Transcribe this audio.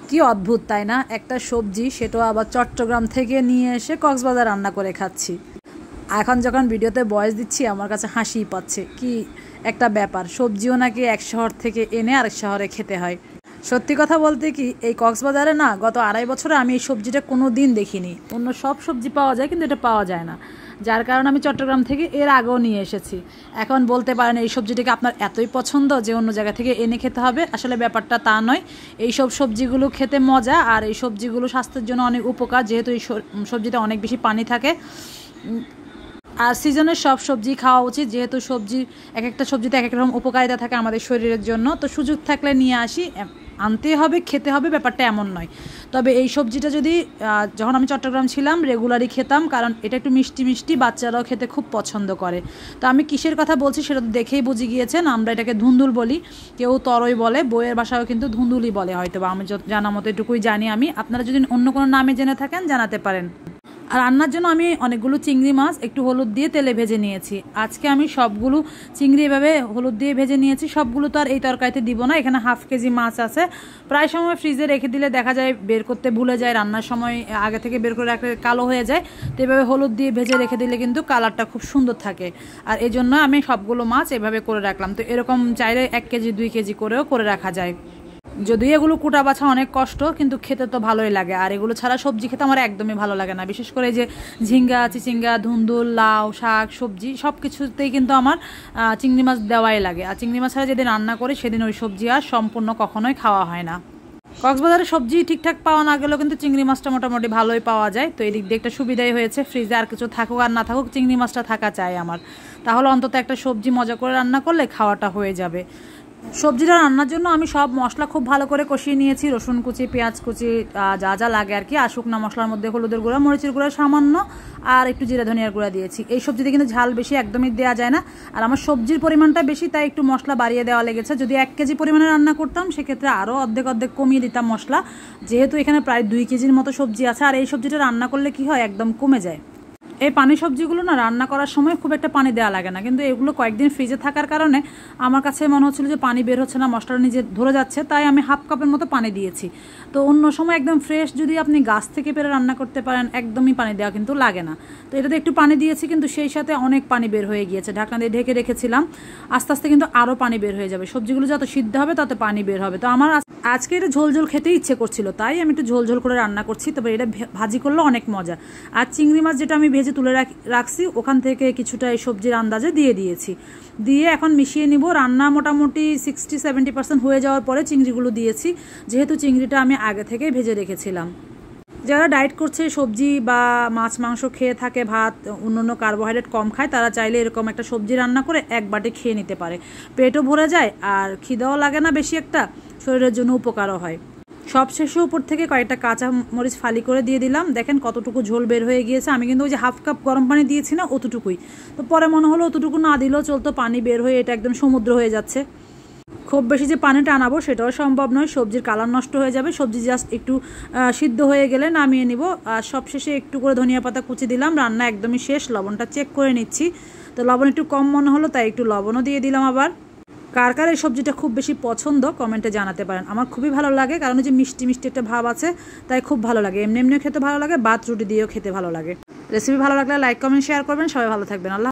কি অদ্ভুত তাই না, একটা সবজি সেটাও আবার চট্টগ্রাম থেকে নিয়ে এসে কক্সবাজার রান্না করে খাচ্ছি। এখন যখন ভিডিওতে ভয়েস দিচ্ছি আমার কাছে হাসিই পাচ্ছে। কি একটা ব্যাপার, সবজিও নাকি এক শহর থেকে এনে আরেক শহরে খেতে হয়। সত্যি কথা বলতে কি, এই কক্সবাজারে না গত 2.5 বছরে আমি এই সবজিটা কোনো দিন দেখিনি। অন্য সব সবজি পাওয়া যায় কিন্তু এটা পাওয়া যায় না, যার কারণে আমি চট্টগ্রাম থেকে এর আগেও নিয়ে এসেছি। এখন বলতে পারেন এই সবজিটাকে আপনার এতই পছন্দ যে অন্য জায়গা থেকে এনে খেতে হবে, আসলে ব্যাপারটা তা নয়। এই সব সবজিগুলো খেতে মজা, আর এই সবজিগুলো স্বাস্থ্যের জন্য অনেক উপকার, যেহেতু এই সবজিতে অনেক বেশি পানি থাকে। আর সিজনের সব সবজি খাওয়া উচিত, যেহেতু সবজি এক একটা সবজিতে এক এক রকম উপকারিতা থাকে আমাদের শরীরের জন্য। তো সুযোগ থাকলে নিয়ে আসি, আনতে হবে, খেতে হবে, ব্যাপারটা এমন নয়। তবে এই সবজিটা যদি যখন আমি চট্টগ্রাম ছিলাম রেগুলারই খেতাম, কারণ এটা একটু মিষ্টি মিষ্টি, বাচ্চারাও খেতে খুব পছন্দ করে। তো আমি কিসের কথা বলছি সেটা তো দেখেই বুঝে গিয়েছেন, আমরা এটাকে ধুন্দুল বলি, কেউ তরই বলে, বইয়ের ভাষাও কিন্তু ধুন্দুলই বলে হয়তো, বা আমি জানা মতো এটুকুই জানি আমি। আপনারা যদি অন্য কোনো নামে জেনে থাকেন জানাতে পারেন। আর রান্নার জন্য আমি অনেকগুলো চিংড়ি মাছ একটু হলুদ দিয়ে তেলে ভেজে নিয়েছি। আজকে আমি সবগুলো চিংড়ি এভাবে হলুদ দিয়ে ভেজে নিয়েছি। সবগুলো তো আর এই তরকারিতে দিব না, এখানে 1/2 কেজি মাছ আছে। প্রায় সময় ফ্রিজে রেখে দিলে দেখা যায় বের করতে ভুলে যায়, রান্নার সময় আগে থেকে বের করে রাখলে কালো হয়ে যায়। তো এভাবে হলুদ দিয়ে ভেজে রেখে দিলে কিন্তু কালারটা খুব সুন্দর থাকে। আর এই জন্য আমি সবগুলো মাছ এভাবে করে রাখলাম। তো এরকম চাইলে 1 কেজি 2 কেজি করেও করে রাখা যায়। যদিও এগুলো কুটা বাছা অনেক কষ্ট, কিন্তু খেতে তো ভালোই লাগে। আর এগুলো ছাড়া সবজি খেতে আমার একদমই ভালো লাগে না। বিশেষ করে যে ঝিঙ্গা, চিচিঙ্গা, ধুন্দুল, লাউ, শাক, সবজি সব কিছুতেই কিন্তু আমার চিংড়ি মাছ দেওয়াই লাগে। আর চিংড়ি মাছ ছাড়া যেদিন রান্না করি সেদিন ওই সবজি আর সম্পূর্ণ কখনোই খাওয়া হয় না। কক্সবাজারে সবজি ঠিকঠাক পাওয়া না গেলেও কিন্তু চিংড়ি মাছটা মোটামুটি ভালোই পাওয়া যায়। তো এদিক দিয়ে একটা সুবিধাই হয়েছে, ফ্রিজে আর কিছু থাকুক আর না থাকুক চিংড়ি মাছটা থাকা চাই আমার। তাহলে অন্তত একটা সবজি মজা করে রান্না করলে খাওয়াটা হয়ে যাবে। সবজিটা রান্নার জন্য আমি সব মশলা খুব ভালো করে কষিয়ে নিয়েছি, রসুন কুচি, পেঁয়াজ কুচি, যা যা লাগে আর কি। আর শুকনা মশলার মধ্যে হলুদের গুঁড়া, মরিচের গুঁড়া সামান্য, আর একটু জিরা ধনিয়ার গুঁড়া দিয়েছি। এই সবজিতে কিন্তু ঝাল বেশি একদমই দেওয়া যায় না, আর আমার সবজির পরিমাণটা বেশি, তাই একটু মশলা বাড়িয়ে দেওয়া লেগেছে। যদি 1 কেজি পরিমাণে রান্না করতাম সেক্ষেত্রে আরও অর্ধেক কমিয়ে দিতাম মশলা, যেহেতু এখানে প্রায় 2 কেজির মতো সবজি আছে। আর এই সবজিটা রান্না করলে কি হয়, একদম কমে যায়। এই পানি সবজিগুলো না রান্না করার সময় খুব একটা পানি দেওয়া লাগে না, কিন্তু এগুলো কয়েকদিন ফ্রিজে থাকার কারণে আমার কাছে মনে হচ্ছিল যে পানি বের হচ্ছে না, মশলাটা নিজে ধরে যাচ্ছে, তাই আমি 1/2 কাপের মতো পানি দিয়েছি। তো অন্য সময় একদম ফ্রেশ যদি আপনি গাছ থেকে পেরে রান্না করতে পারেন, একদমই পানি দেওয়া কিন্তু লাগে না। তো এটাতে একটু পানি দিয়েছি, কিন্তু সেই সাথে অনেক পানি বের হয়ে গিয়েছে। ঢাকনা দিয়ে ঢেকে রেখেছিলাম, আস্তে আস্তে কিন্তু আরও পানি বের হয়ে যাবে। সবজিগুলো যত সিদ্ধ হবে তত পানি বের হবে। তো আমার আজকে এটা ঝোল ঝোল খেতে ইচ্ছে করছিল, তাই আমি একটু ঝোল ঝোল করে রান্না করছি। তবে এটা ভাজি করলে অনেক মজা। আর চিংড়ি মাছ যেটা আমি ভেজে তুলে রাখছি, ওখান থেকে কিছুটা এই সবজির আন্দাজে দিয়েছি। দিয়ে এখন মিশিয়ে নিব। রান্না মোটামুটি 60-70% হয়ে যাওয়ার পরে চিংড়িগুলো দিয়েছি, যেহেতু চিংড়িটা আমি আগে থেকেই ভেজে রেখেছিলাম। যারা ডায়েট করছে, সবজি বা মাছ মাংস খেয়ে থাকে, ভাত অন্যান্য কার্বোহাইড্রেট কম খায়, তারা চাইলে এরকম একটা সবজি রান্না করে এক বাটি খেয়ে নিতে পারে। পেটও ভরে যায় আর খিদেও লাগে না বেশি একটা, শরীরের জন্য উপকারও হয়। সবশেষে উপর থেকে কয়েকটা কাঁচা মরিচ ফালি করে দিয়ে দিলাম। দেখেন কতটুকু ঝোল বের হয়ে গিয়েছে। আমি কিন্তু ওই যে 1/2 কাপ গরম পানি দিয়েছি না, অতটুকুই। তো পরে মনে হলো অতটুকু না দিলেও চলতো, পানি বের হয়ে এটা একদম সমুদ্র হয়ে যাচ্ছে। খুব বেশি যে পানিটা আনাবো সেটাও সম্ভব নয়, সবজির কালার নষ্ট হয়ে যাবে। সবজি জাস্ট একটু সিদ্ধ হয়ে গেলে নামিয়ে নিব। আর সবশেষে একটু করে ধনিয়া পাতা কুচি দিলাম। রান্না একদমই শেষ, লবণটা চেক করে নিচ্ছি। তো লবণ একটু কম মনে হলো, তাই একটু লবণও দিয়ে দিলাম আবার। কার কার এই সবজিটা খুব বেশি পছন্দ কমেন্টে জানাতে পারেন। আমার খুবই ভালো লাগে, কারণ যে মিষ্টি মিষ্টি একটা ভাব আছে, তাই খুব ভালো লাগে। এমনি এমনিও খেতে ভালো লাগে, ভাত রুটি দিয়েও খেতে ভালো লাগে। রেসিপি ভালো লাগলে লাইক কমেন্ট শেয়ার করবেন। সবাই ভালো থাকবেন। আল্লাহ।